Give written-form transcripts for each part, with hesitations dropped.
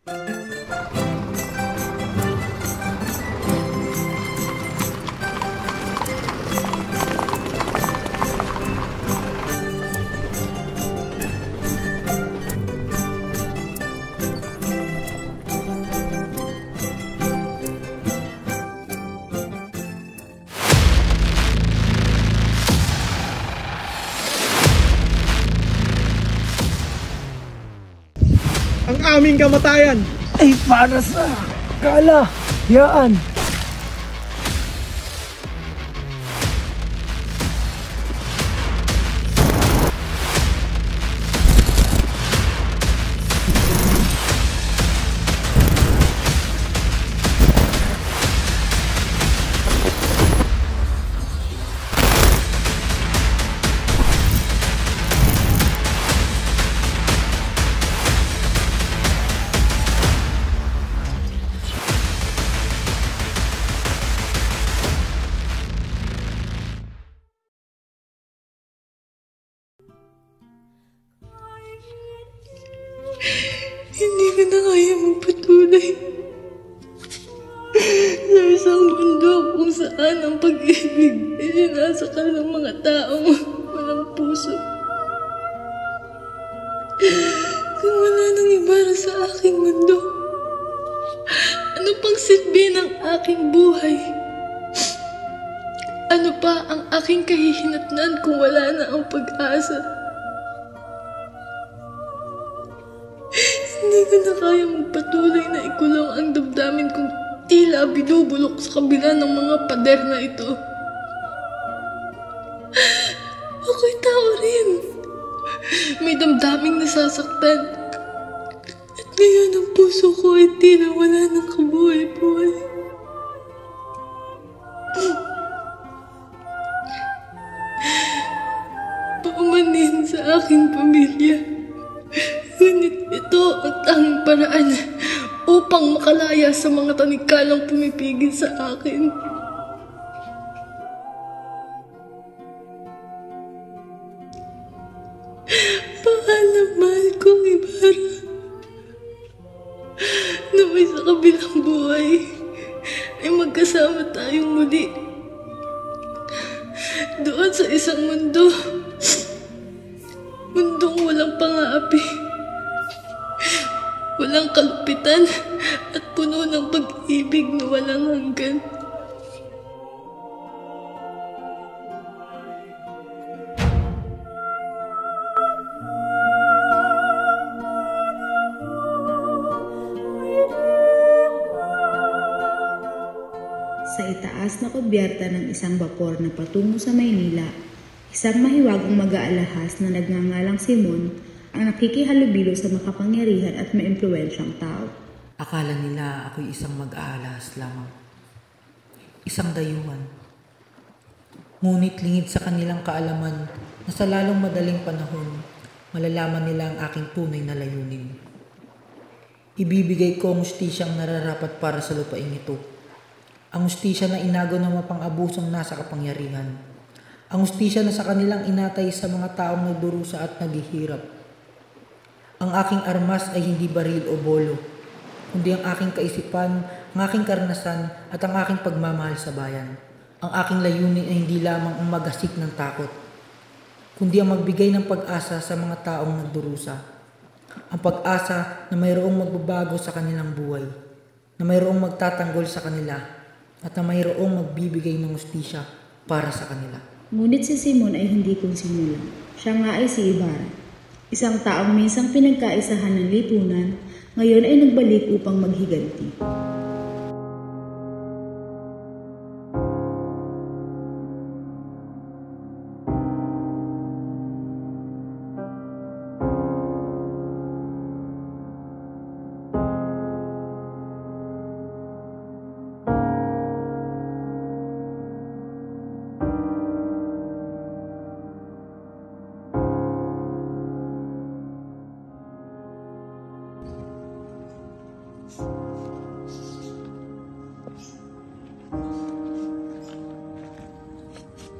Ang aming kamatayan ay para sa kalahiyaan. Hindi ko na kaya magpatuloy sa isang mundo kung saan ang pag-ibig ay sinasakal ng mga taong walang puso. Kung wala nang ibara sa aking mundo, ano pang silbi ng aking buhay? Ano pa ang aking kahihinatnan kung wala na ang pag-asa? Hindi ko na kaya magpatuloy na ikulong ang damdamin kong tila binubulok sa kabila ng mga pader na ito. Ako'y tao rin. May damdaming nasasaktan. At ngayon ang puso ko ay tila wala ng kabuhay-buhay. Paumanhin sa aking pamilya. Ngunit ito ang tanging paraan upang makalaya sa mga tanikalang pumipigil sa akin. Paalam, mahal kong Ibarra. Naway sa kabilang buhay ay magkasama tayong muli. Doon sa isang mundo. Mundong walang pang-aapi. Walang kalupitan at puno ng pag-ibig na walang hanggan. Sa itaas na kubyerta ng isang bapor na patungo sa Maynila, isang mahiwagang mag-aalahas na nagngangalang Simon ang nakikihalubilo sa makapangyarihan at maimpluwensyang tao. Akala nila ako'y isang mag-aalahas lamang. Isang dayuhan. Ngunit lingid sa kanilang kaalaman na sa lalong madaling panahon, malalaman nila ang aking tunay na layunin. Ibibigay ko ang hustisyang nararapat para sa lupain ito. Ang hustisya na inago ng mapang-abusong nasa kapangyarihan. Ang hustisya na sa kanilang inatay sa mga taong nagdurusa at naghihirap. Ang aking armas ay hindi baril o bolo, kundi ang aking kaisipan, ang aking karanasan at ang aking pagmamahal sa bayan. Ang aking layunin ay hindi lamang ang maghasik ng takot, kundi ang magbigay ng pag-asa sa mga taong nagdurusa. Ang pag-asa na mayroong magbabago sa kanilang buhay, na mayroong magtatanggol sa kanila, at na mayroong magbibigay ng hustisya para sa kanila. Ngunit si Simon ay hindi kung sino lang. Siya nga ay si Ibarra. Isang taong minsang pinagkaisahan ng lipunan, ngayon ay nagbalik upang maghiganti.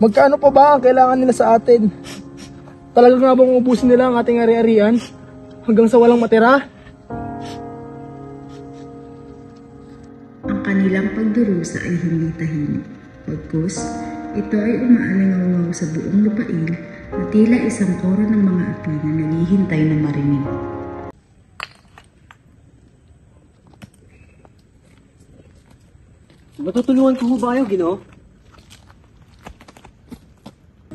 Magkano pa ba ang kailangan nila sa atin? Talaga nga bang ubusin nila ang ating ari-arian hanggang sa walang matira? kanilang pagdurusa ay hindi tahimik. Pagkus, ito ay umaalingaw sa buong lupain na tila isang koro ng mga api na naghihintay na marinig. Matutulungan ko ho ba kayo, Ginoo?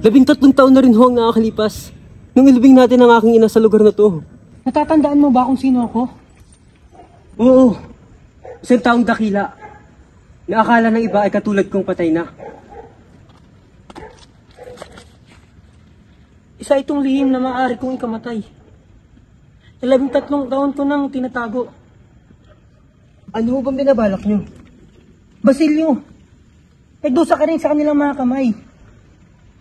13 taon na rin ho ang nakakalipas nung ilibing natin ang aking ina sa lugar na to. Natatandaan mo ba kung sino ako? Oo, isang taong dakila na akala ng iba ay katulad kong patay na. Isa itong lihim na maaari kong ikamatay. 13 taon ko nang tinatago. Ano ho bang binabalak nyo? Basilio, nagdusa ka rin sa kanilang mga kamay.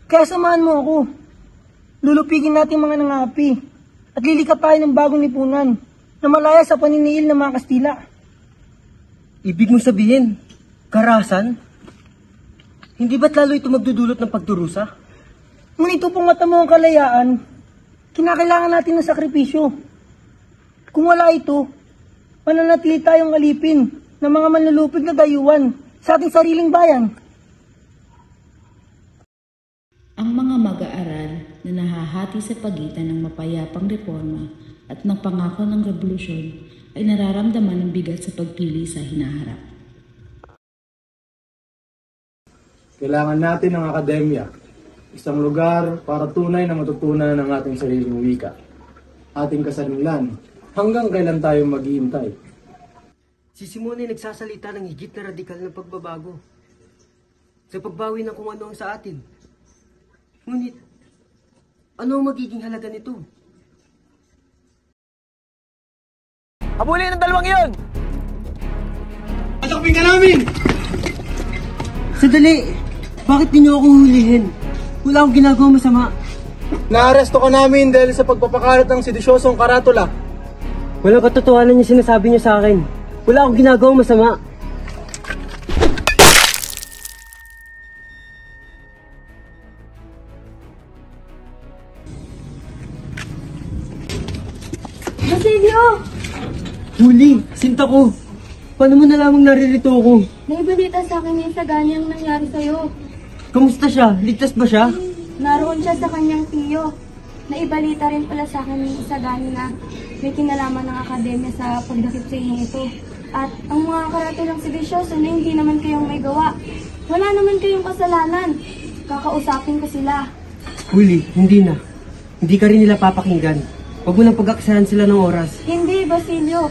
Kaya samahan mo ako. Lulupigin natin mga nangapi at lilikap tayo ng bagong lipunan na malaya sa paniniil ng mga Kastila. Ibig mong sabihin, karahasan? Hindi ba't lalo ito magdudulot ng pagdurusa? Ngunit upang matamo ang kalayaan, kinakailangan natin ng sakripisyo. Kung wala ito, mananatili tayong alipin ng mga manlulupig na dayuhan sa ating sariling bayan. Ang mga mag-aaral na nahahati sa pagitan ng mapayapang reforma at ng pangako ng revolusyon ay nararamdaman ng bigat sa pagpili sa hinaharap. Kailangan natin ng akademya, isang lugar para tunay na matutunan ng ating sariling wika, ating kasalulan, hanggang kailan tayo maghihintay. Si Simon ay nagsasalita ng higit na radikal na pagbabago sa pagbawi ng kung ano ang sa atin. Ngunit, ano ang magiging halaga nito? Habulin ang dalawang iyon! Pasakpin ka namin! Sandali! Bakit niyo ako hulihin? Wala akong ginagawa masama. Naaresto ka namin dahil sa pagpapakalat ng sedisyosong karatula. Walang katotohanan yung sinasabi niyo sa akin. Wala akong ginagawang masama. Basilio! Huli! Sinta ko! Paano mo nalamang naririto ako? Naibalita sa akin yung sagani ang nangyari sa'yo. Kamusta siya? Ligtas ba siya? Naroon siya sa kanyang tiyo. Naibalita rin pala sa akin yung sagani na may kinalaman ng akademya sa pagdakip sa inyo ito. At ang mga karatulang sedisyoso na hindi naman kayong may gawa. Wala naman kayong kasalanan. Kakausapin ko sila. Huli, hindi na. Hindi ka rin nila papakinggan. Huwag mo nang pag-aksahan sila ng oras. Hindi, Basilio.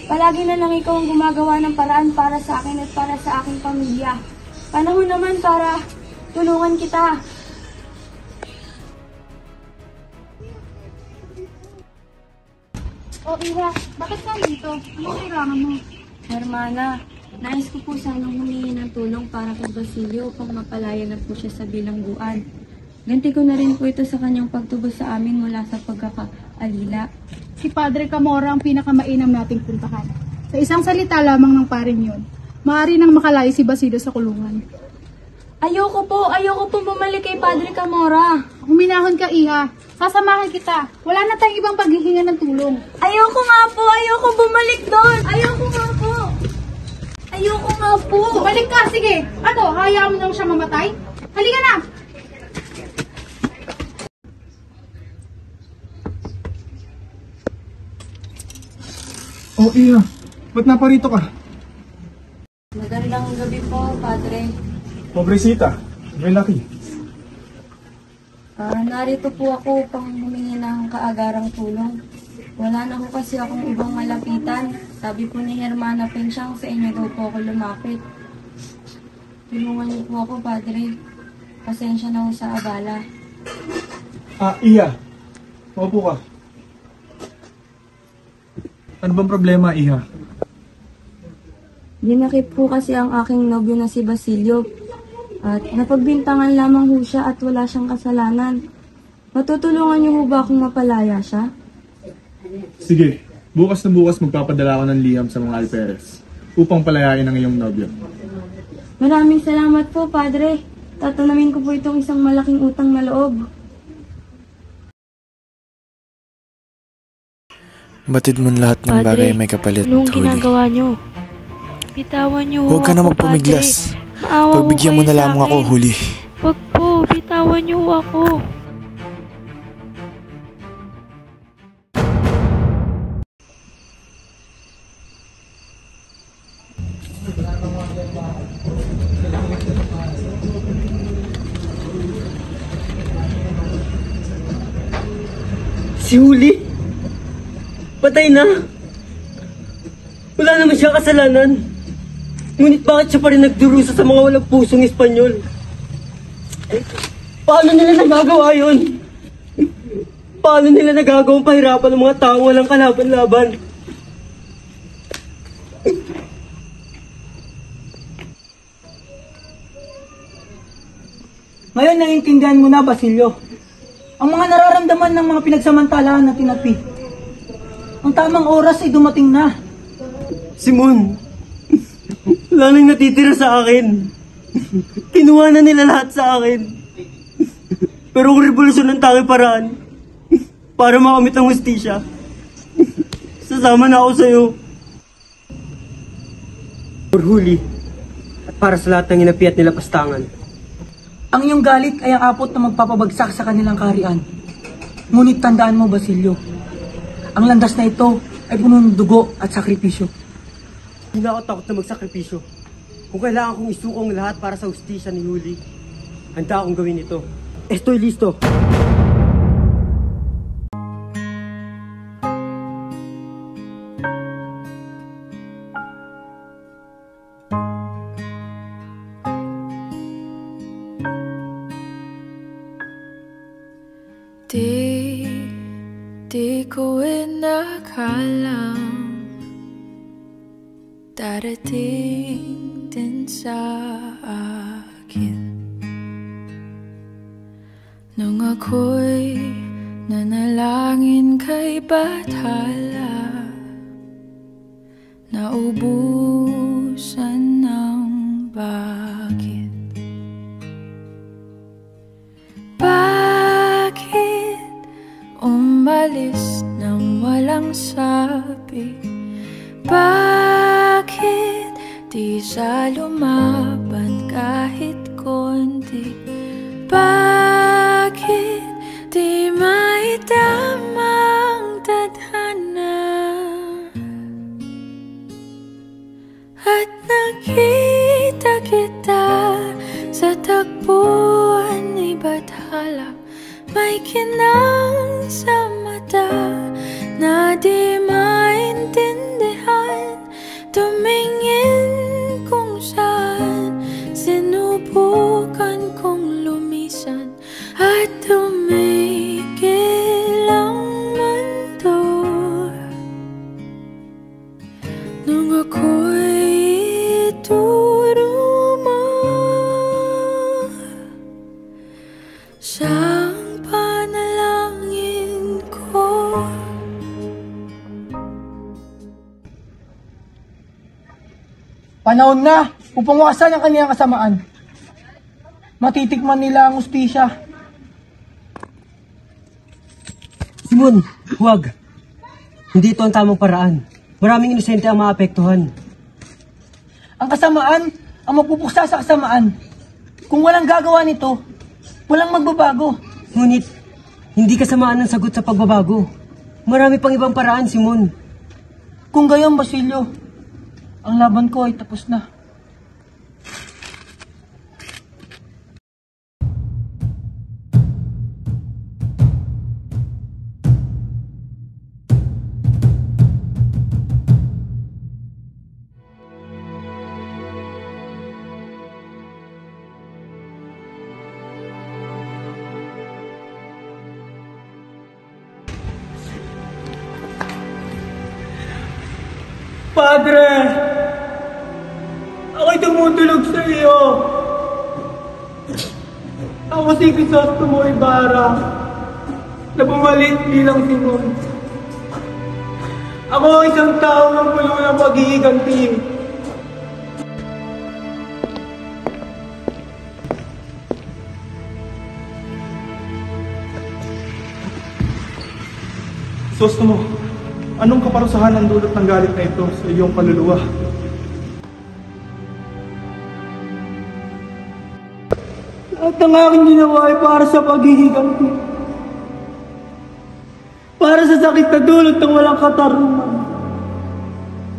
Palagi na lang ikaw ang gumagawa ng paraan para sa akin at para sa aking pamilya. Panahon naman para tulungan kita. O Iha, bakit ka dito? Anong kailangan mo? Hermana, nais ko po sanang humingi ng tulong para kay Basilio upang mapalaya na po siya sa bilangguan. Ganti ko na rin po ito sa kanyang pagtubos sa amin mula sa pagkakaalila. Si Padre Camora ang pinakamainam nating puntahan. Sa isang salita lamang ng paring yun, maaari nang makalaya si Basilio sa kulungan. Ayoko po bumalik kay Padre Camora. Huminahon ka, Iha. Sasamahan kita. Wala na tayong ibang paghihinga ng tulong. Ayoko bumalik doon. Ayoko nga po. Balik ka, sige. Ano, hayaan mo lang siya mamatay? Halika na! Oh, Iya, ba't naparito ka? Magandang gabi po, Padre. Pobresita, may laki. Narito po ako upang humingi ng kaagarang tulong. Wala na ko kasi akong ibang malapitan. Sabi po ni Hermana Pensyang sa inyo daw po ako lumapit. Tulungan niyo po ako, Padre. Pasensya na ho sa abala. Iya, maupo ka. Ano bang problema, Iha? Dinakip po kasi ang aking nobyo na si Basilio. At napagbintangan lamang ho siya at wala siyang kasalanan. Matutulungan niyo ho ba akong mapalaya siya? Sige, bukas na bukas magpapadala ako ng liham sa mga alperes upang palayain ang iyong nobyo. Maraming salamat po, Padre. Tatanamin ko po itong isang malaking utang na loob. Batid mo lahat ng bagay may kapalit, Anong Huli. ginagawa niyo? bitawan niyo Huwag ka na ako, magpumiglas. Padre. Maawa mo Pagbigyan mo kayo na sa lamang ako, akin. Huli. Wag po, bitawan niyo ako. Si Huli? Patay na? Wala naman siya kasalanan. Ngunit bakit siya pa rin nagdurusa sa mga walang pusong Espanyol? Paano nila nagagawa yun? Paano nila nagagawang pahirapan ng mga taong walang kalaban-laban? Ngayon naiintindihan mo na, Basilio, ang mga nararamdaman ng mga pinagsamantalahan na tinapi. Ang tamang oras ay dumating na. Simon, wala nang natitira sa akin. Kinuha na nila lahat sa akin. Pero kung revolusyon ang tanging paraan para makamit ang hustisya, sasama na ako sa'yo. For Huli, at para sa lahat ng inapi at nilapastangan. Ang iyong galit ay ang apot na magpapabagsak sa kanilang kaharian. Ngunit tandaan mo, Basilio, ang landas na ito ay puno ng dugo at sakripisyo. Hindi na ako takot na magsakripisyo. Kung kailangan kong isukong lahat para sa hustisya ni Huli, handa akong gawin ito. Estoy listo! Di ko inakalang darating din sa akin nung ako'y nanalangin kay Bathala, naubusan ng bakit. Bakit umalis nang walang sabi? Bakit di siya lumaban kahit konti? Bakit di maidamang tadhana? At nakita kita sa tagpuan ni Bathala, may kinang sa mata na di maintindihan. Tumingin kung saan, sinubukan kong lumisan at tumigil ang mundo nung ako'y ituro mo siyang panalangin ko. Panahon na upang wakasan ang kaniyang kasamaan. Matitikman nila ang hustisya. Simon, huwag. Hindi ito ang tamang paraan. Maraming inosente ang maapektuhan. Ang kasamaan ang magpupuksa sa kasamaan. Kung walang gagawa nito, walang magbabago. Ngunit, hindi kasamaan ang sagot sa pagbabago. Marami pang ibang paraan, Simon. Kung gayon, Basilio, ang laban ko ay tapos na. Padre! Ako'y tumutulog sa iyo. Ako si Crisostomo Ibarra na bumalik bilang Simon. Ako isang tao ng puno ng pag-iiganti. Crisostomo, anong kaparusahan ang dulot ng galit na ito sa iyong kaluluwa? At ang aking ginawa ay para sa paghihiganti. Para sa sakit na dulot ng walang katarungan.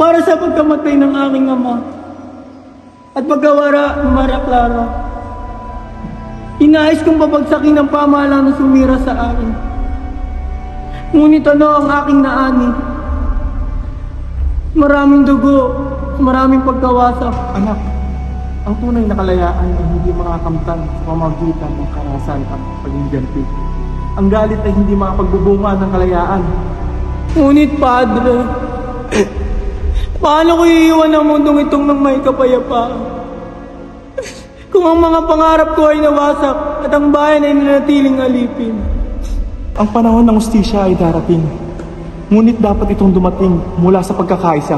Para sa pagkamatay ng aking ama. At pagkawara ng Maria Clara. Inais kong papagsakin ng pamahalaan na sumira sa akin. Ngunit ano ang aking naani? Maraming dugo, maraming pagkawasak. Anak, ang tunay na kalayaan ay hindi makakamtan sa pamamagitan ng karahasan at paghihiganti. Ang galit ay hindi makapagbubunga ng kalayaan. Ngunit, Padre, paano ko iiwan ang mundong itong nang may kapayapaan? Kung ang mga pangarap ko ay nawasak at ang bayan ay nanatiling alipin. Ang panahon ng hustisya ay darating. Ngunit dapat itong dumating mula sa pagkakaisa.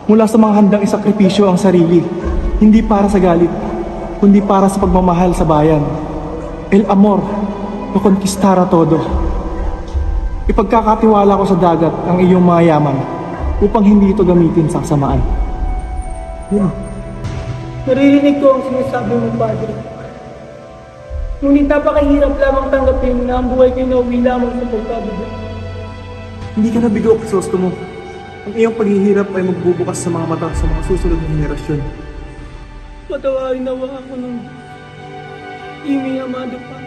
Mula sa mga handang isakripisyo ang sarili. Hindi para sa galit, kundi para sa pagmamahal sa bayan. El amor, lo conquistara todo. Ipagkakatiwala ko sa dagat ang iyong mga yaman upang hindi ito gamitin sa kasamaan. Naririnig ko ang sinasabi mong Padre. Ngunit napakahirap lamang tanggapin na ang buhay ko'y nauwi lamang sa pagkabigo. Hindi ka nabigo, Crisostomo. Ang iyong paghihirap ay magbubukas sa mga mata sa mga susunod na henerasyon. Patawarin nawa ako ng iming amado pa.